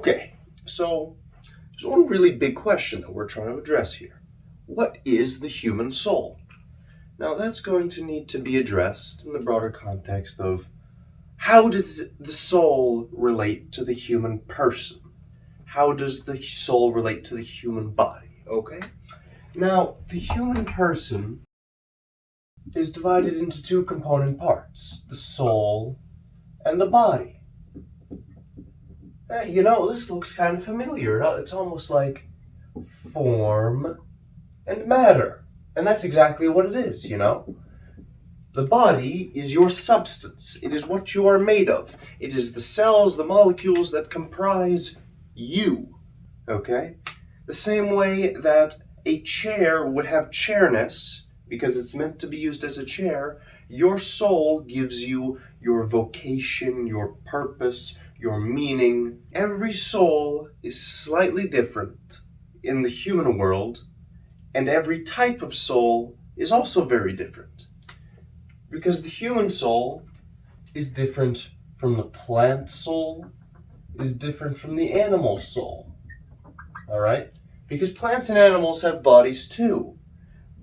Okay, so there's one really big question that we're trying to address here. What is the human soul? Now that's going to need to be addressed in the broader context of how does the soul relate to the human person? How does the soul relate to the human body? Okay? Now, the human person is divided into two component parts, the soul and the body. Hey, this looks kind of familiar. It's almost like form and matter. And that's exactly what it is, The body is your substance. It is what you are made of. It is the cells, the molecules that comprise you. Okay? The same way that a chair would have chairness, because it's meant to be used as a chair, your soul gives you your vocation, your purpose, your meaning. Every soul is slightly different in the human world, and every type of soul is also very different. Because the human soul is different from the plant soul, is different from the animal soul. Alright? Because plants and animals have bodies too,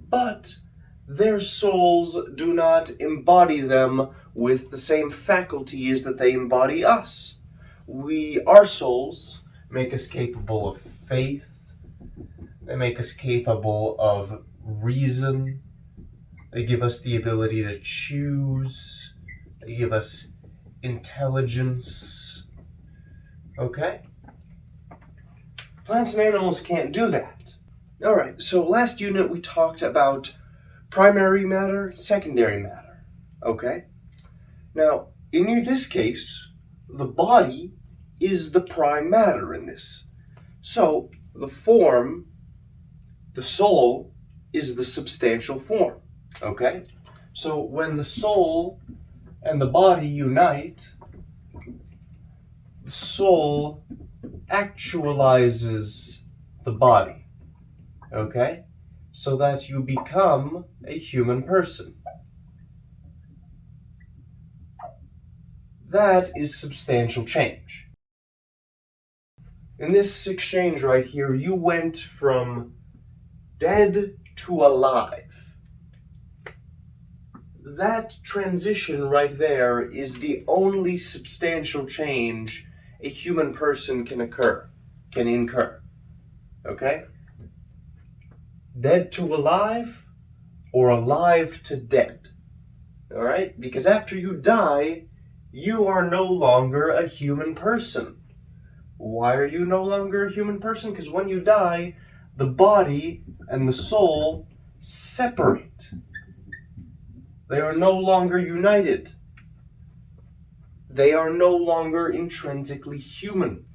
but their souls do not embody them with the same faculties that they embody us. Our souls make us capable of faith, they make us capable of reason, they give us the ability to choose, they give us intelligence. Okay? Plants and animals can't do that. Alright, so last unit we talked about primary matter, secondary matter. Okay? Now, in this case, the body is the prime matter in this. So, the form, the soul, is the substantial form. Okay? So, when the soul and the body unite, the soul actualizes the body. Okay? So that you become a human person. That is substantial change. In this exchange right here, you went from dead to alive. That transition right there is the only substantial change a human person can incur. Okay? Dead to alive, or alive to dead. Alright? Because after you die, you are no longer a human person. Why are you no longer a human person? Because when you die, the body and the soul separate. They are no longer united. They are no longer intrinsically human.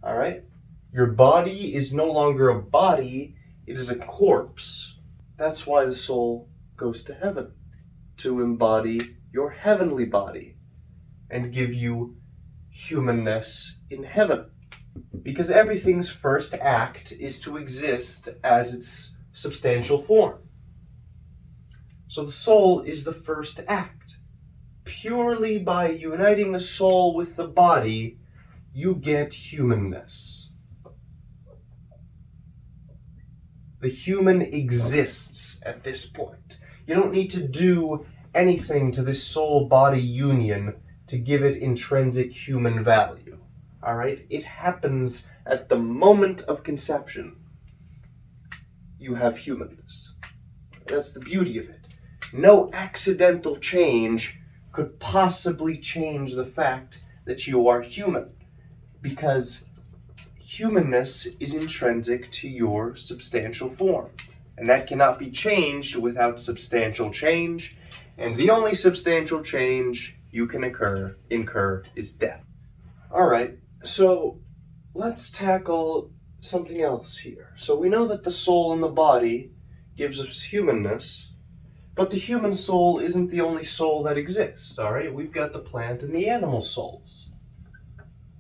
Alright? Your body is no longer a body, it is a corpse. That's why the soul goes to heaven, to embody your heavenly body and give you humanness in heaven. Because everything's first act is to exist as its substantial form. So the soul is the first act. Purely by uniting the soul with the body, you get humanness. The human exists at this point. You don't need to do anything to this soul-body union to give it intrinsic human value. Alright? It happens at the moment of conception. You have humanness. That's the beauty of it. No accidental change could possibly change the fact that you are human, because humanness is intrinsic to your substantial form, and that cannot be changed without substantial change, and the only substantial change you can incur is death. Alright, so let's tackle something else here. So we know that the soul and the body gives us humanness, but the human soul isn't the only soul that exists, alright? We've got the plant and the animal souls.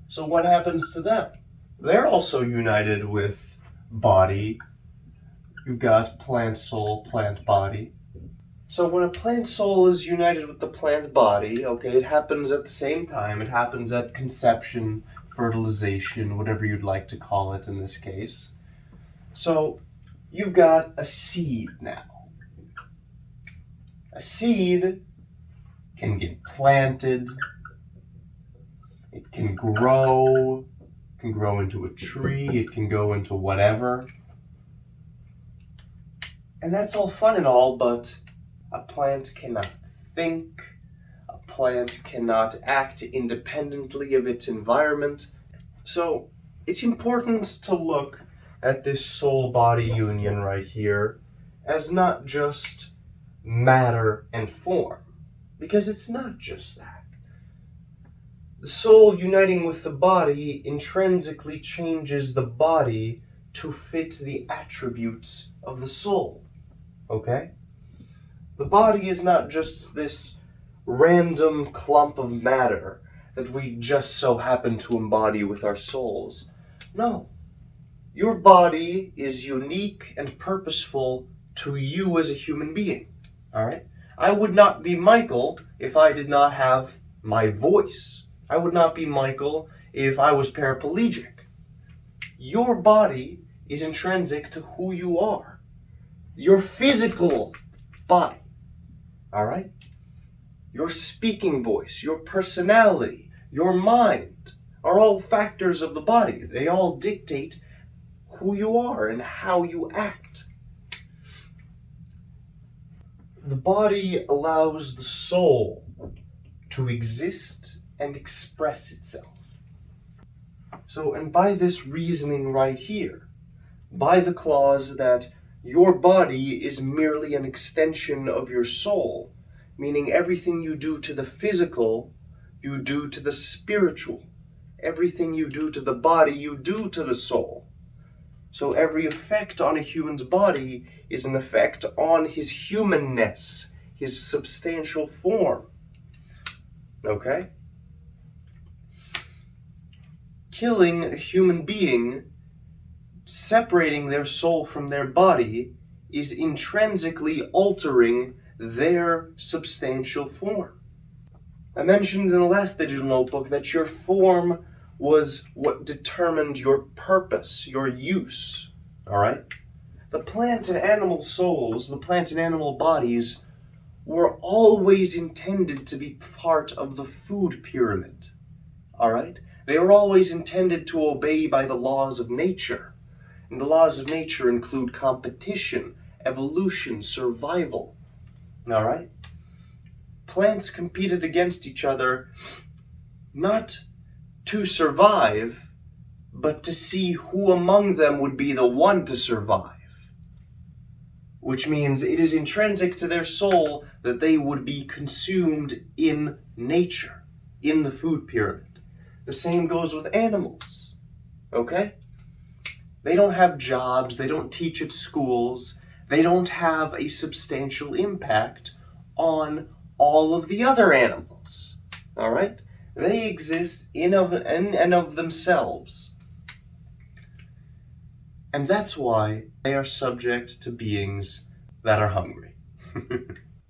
So what happens to them? They're also united with body. You've got plant soul, plant body. So when a plant soul is united with the plant body, okay, it happens at the same time. It happens at conception, fertilization, whatever you'd like to call it in this case. So you've got a seed now. A seed can get planted, it can grow into a tree, it can go into whatever. And that's all fun and all, but a plant cannot think, a plant cannot act independently of its environment. So it's important to look at this soul-body union right here as not just matter and form, because it's not just that. The soul uniting with the body intrinsically changes the body to fit the attributes of the soul. Okay? The body is not just this random clump of matter that we just so happen to embody with our souls. No. Your body is unique and purposeful to you as a human being. All right? I would not be Michael if I did not have my voice. I would not be Michael if I was paraplegic. Your body is intrinsic to who you are. Your physical body, all right? Your speaking voice, your personality, your mind are all factors of the body. They all dictate who you are and how you act. The body allows the soul to exist and express itself. So, and by this reasoning right here, by the clause that your body is merely an extension of your soul, meaning everything you do to the physical, you do to the spiritual. Everything you do to the body, you do to the soul. So every effect on a human's body is an effect on his humanness, his substantial form. Okay? Killing a human being, separating their soul from their body, is intrinsically altering their substantial form. I mentioned in the last digital notebook that your form was what determined your purpose, your use. All right? The plant and animal souls, the plant and animal bodies, were always intended to be part of the food pyramid. All right? They were always intended to obey by the laws of nature. And the laws of nature include competition, evolution, survival. All right? Plants competed against each other not to survive, but to see who among them would be the one to survive. Which means it is intrinsic to their soul that they would be consumed in nature, in the food pyramid. The same goes with animals, okay? They don't have jobs, they don't teach at schools, they don't have a substantial impact on all of the other animals, all right? They exist in and of themselves. And that's why they are subject to beings that are hungry.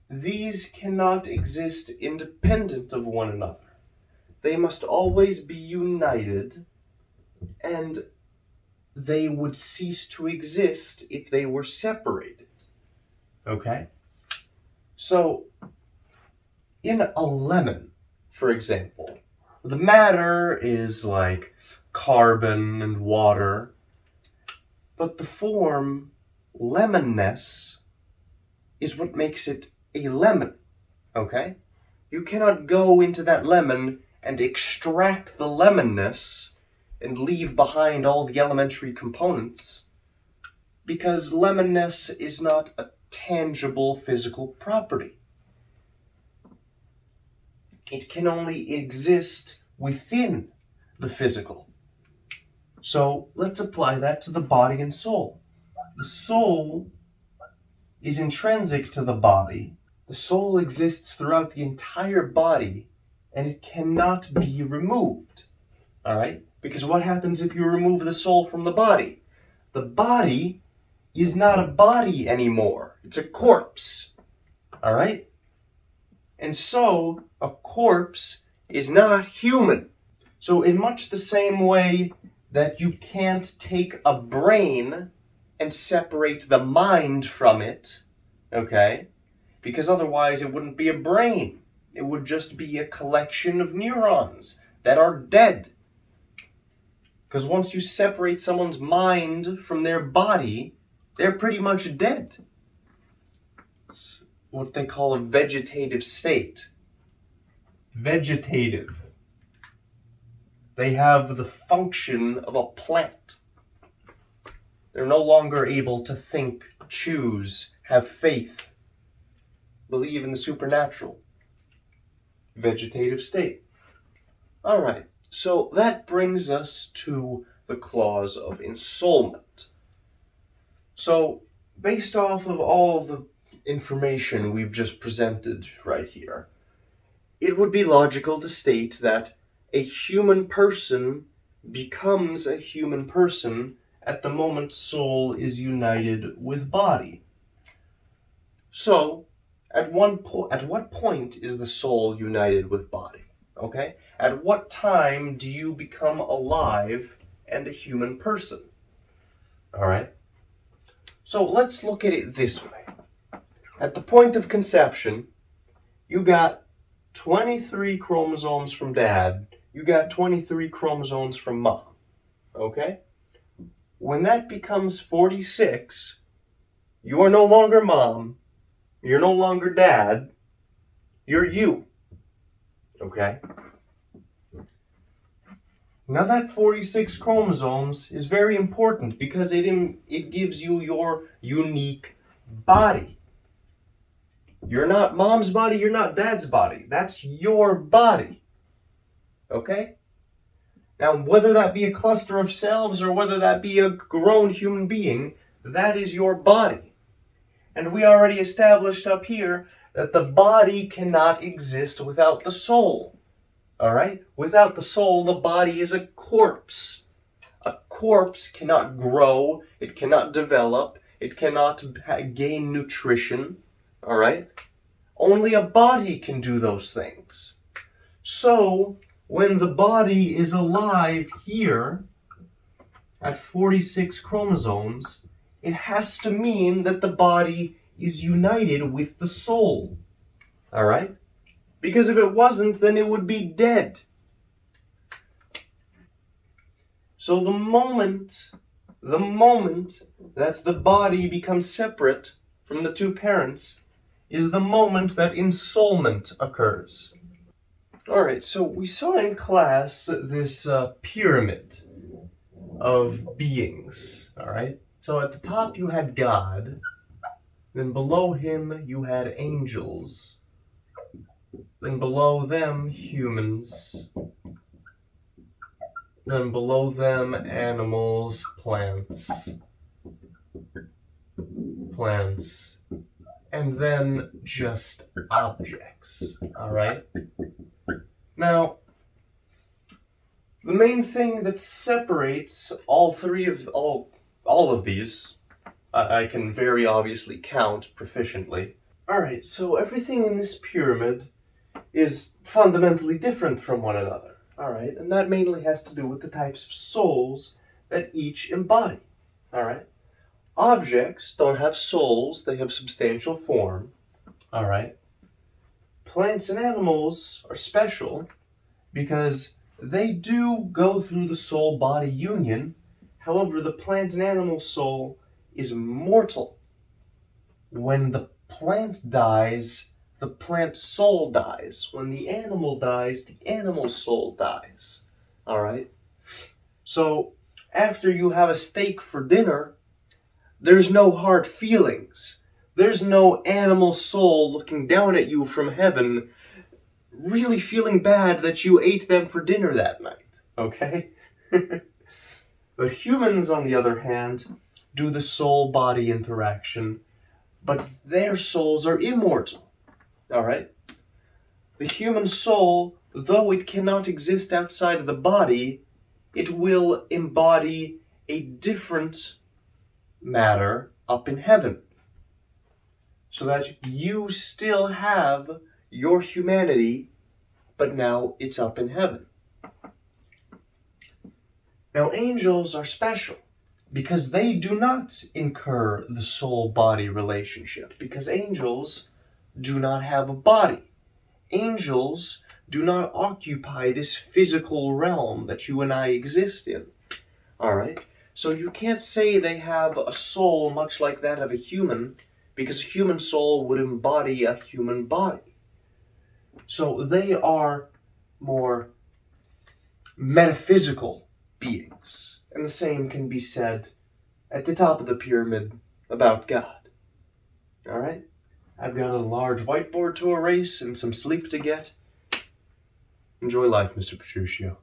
These cannot exist independent of one another. They must always be united, and they would cease to exist if they were separated. Okay? So, in a lemon, for example, the matter is like carbon and water, but the form, lemonness, is what makes it a lemon, okay? You cannot go into that lemon and extract the lemonness and leave behind all the elementary components, because lemonness is not a tangible physical property. It can only exist within the physical. So let's apply that to the body and soul. The soul is intrinsic to the body. The soul exists throughout the entire body, and it cannot be removed. All right? Because what happens if you remove the soul from the body? The body is not a body anymore. It's a corpse. All right? And so, a corpse is not human. So in much the same way that you can't take a brain and separate the mind from it, okay? Because otherwise it wouldn't be a brain. It would just be a collection of neurons that are dead. Because once you separate someone's mind from their body, they're pretty much dead. It's what they call a vegetative state. Vegetative. They have the function of a plant. They're no longer able to think, choose, have faith, believe in the supernatural. Vegetative state. All right, so that brings us to the clause of ensoulment. So, based off of all the information we've just presented right here, it would be logical to state that a human person becomes a human person at the moment soul is united with body. So, at what point is the soul united with body? Okay? At what time do you become alive and a human person? All right? So let's look at it this way. At the point of conception, you got 23 chromosomes from dad. You got 23 chromosomes from mom. Okay? When that becomes 46, you are no longer mom. You're no longer dad. You're you. Okay? Now that 46 chromosomes is very important because it gives you your unique body. You're not mom's body, you're not dad's body. That's your body. Okay? Now, whether that be a cluster of cells or whether that be a grown human being, that is your body. And we already established up here that the body cannot exist without the soul. All right? Without the soul, the body is a corpse. A corpse cannot grow, it cannot develop, it cannot gain nutrition. All right? Only a body can do those things. So, when the body is alive here at 46 chromosomes, it has to mean that the body is united with the soul. All right? Because if it wasn't, then it would be dead. So the moment that the body becomes separate from the two parents is the moment that ensoulment occurs. All right, so we saw in class this pyramid of beings, all right? So at the top you had God, then below him you had angels, then below them humans, then below them animals, plants, and then just objects, all right? Now, the main thing that separates all of these, I can very obviously count proficiently. All right, so everything in this pyramid is fundamentally different from one another, all right? And that mainly has to do with the types of souls that each embody, all right? Objects don't have souls, they have substantial form, all right? Plants and animals are special because they do go through the soul-body union. However, the plant and animal soul is mortal. When the plant dies, the plant soul dies. When the animal dies, the animal soul dies. All right? So, after you have a steak for dinner, there's no hard feelings. There's no animal soul looking down at you from heaven, really feeling bad that you ate them for dinner that night. Okay? But humans, on the other hand, do the soul-body interaction, but their souls are immortal. All right? The human soul, though it cannot exist outside of the body, it will embody a different matter up in heaven. So that you still have your humanity, but now it's up in heaven. Now, angels are special because they do not incur the soul-body relationship, because angels do not have a body. Angels do not occupy this physical realm that you and I exist in. All right? So you can't say they have a soul much like that of a human, because a human soul would embody a human body. So they are more metaphysical beings. And the same can be said at the top of the pyramid about God. All right? I've got a large whiteboard to erase and some sleep to get. Enjoy life, Mr. Petruccio.